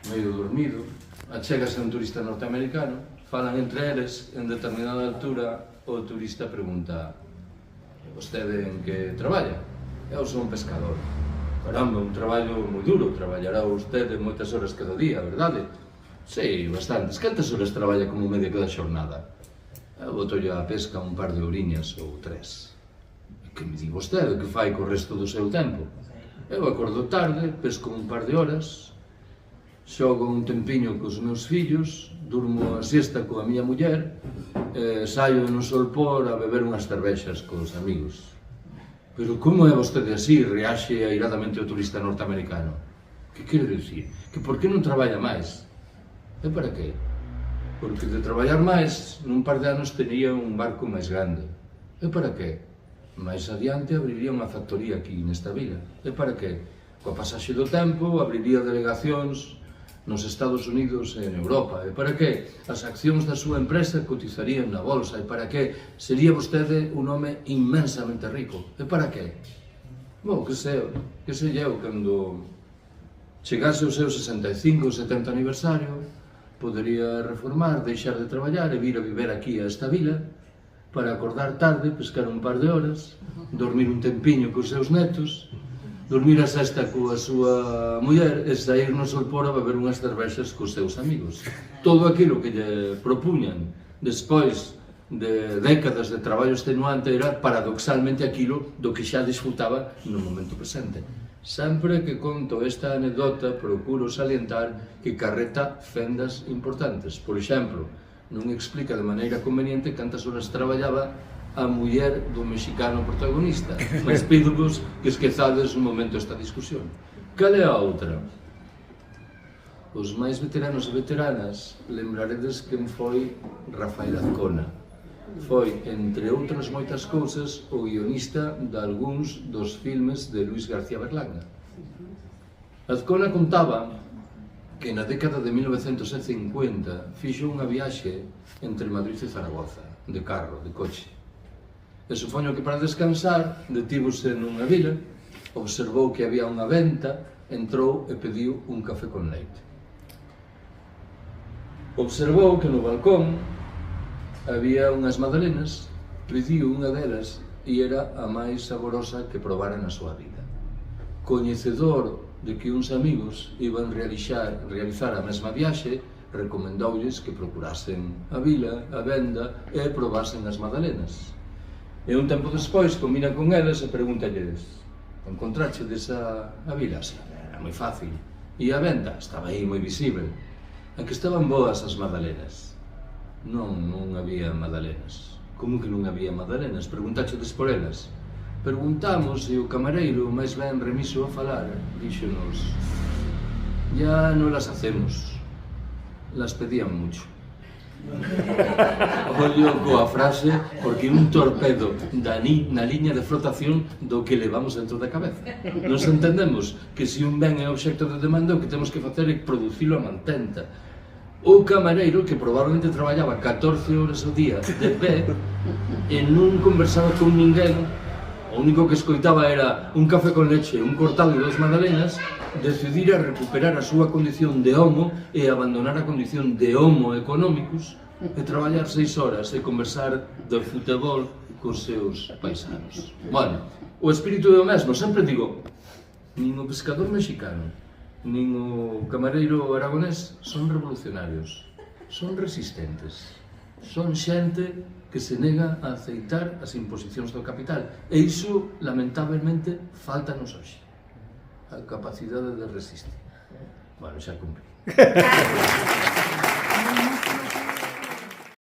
medio dormido, achégase un turista norteamericano, falan entre eles, en determinada altura o turista pregunta: vostede en que traballa? Eu son pescador. Caramba, un traballo moi duro, traballará vostede moitas horas cada día, verdade? Sí, bastantes. Cantas horas traballa como media cada xornada? Eu botolle a pesca un par de horiñas ou 3. Que me di vostede que fai co resto do seu tempo? Eu acordo tarde, pesco un par de horas, xogo un tempiño cos meus fillos, durmo a siesta coa miña muller, saio no solpor a beber unhas cervexas cos amigos. Pero como é vostede así? Reaxe airadamente o turista norteamericano. Que quere dicir? Que por que non traballa máis? E para qué? Porque de traballar máis, nun par de anos tería un barco máis grande. E para qué? Mais adiante abriría unha factoría aquí nesta vila. E para qué? Coa pasaxe do tempo abriría delegacións nos Estados Unidos e en Europa. E para que? As accións da súa empresa cotizarían na bolsa. E para que? Sería vostede un home inmensamente rico. E para que? Bom, que sei eu, cando chegase o seu 65 ou 70 aniversario, podería reformar, deixar de traballar e vir a viver aquí a esta vila para acordar tarde, pescar un par de horas, dormir un tempiño cos seus netos, dormir a sesta coa súa muller e sair no solpor a beber unhas cervexas cos seus amigos. Todo aquilo que lle propuñan despois de décadas de traballo extenuante era paradoxalmente aquilo do que xa disfrutaba no momento presente. Sempre que conto esta anedota procuro salientar que carreta fendas importantes. Por exemplo, non explica de maneira conveniente cantas horas traballaba a muller do mexicano protagonista. Mas pídovos que esquezades un momento esta discusión. Cal é a outra? Os máis veteranos e veteranas lembraredes quen foi Rafael Azcona. Foi, entre outras moitas cousas, o guionista de algúns dos filmes de Luis García Berlanga. Azcona contaba que na década de 1950 fixo unha viaxe entre Madrid e Zaragoza, de carro, de coche. E supoño que para descansar detívose nunha vila, observou que había unha venta, entrou e pediu un café con leite. Observou que no balcón había unhas magdalenas, pediu unha delas e era a máis saborosa que probara na súa vida. Coñecedor de que uns amigos iban realizar a mesma viaxe, recomendoulles que procurasen a vila, a venda e probasen as magdalenas. E un tempo despois combina con eles e pregúntalles: encontrachedes a vila? Sí, era moi fácil. E a venda? Estaba aí moi visível. A que estaban boas as magdalenas? Non había magdalenas. Como que non había magdalenas? Preguntachedes por elas? Preguntamos e o camareiro, máis ben remiso a falar, díxonos: ya non las hacemos, las pedían mucho. Ollo coa frase, porque un torpedo na liña de flotación do que levamos dentro da cabeza. Nos entendemos que se un ben é obxecto de demanda, o que temos que facer é producilo a mantenta. O camareiro, que probablemente traballaba 14 horas ao día de pé e non conversaba con ninguén, o único que escoitaba era un café con leche, un cortado e 2 magdalenas, decidira recuperar a súa condición de homo e abandonar a condición de homo economicus e traballar 6 horas e conversar do futebol cos seus paisanos. Bueno, o espírito é o mesmo, sempre digo, nin o pescador mexicano, nin o camareiro aragonés son revolucionarios, son resistentes, son xente que se nega a aceitar as imposicións do capital. E iso, lamentablemente, faltanos hoxe. A capacidade de resistir. Bueno, xa cumprí.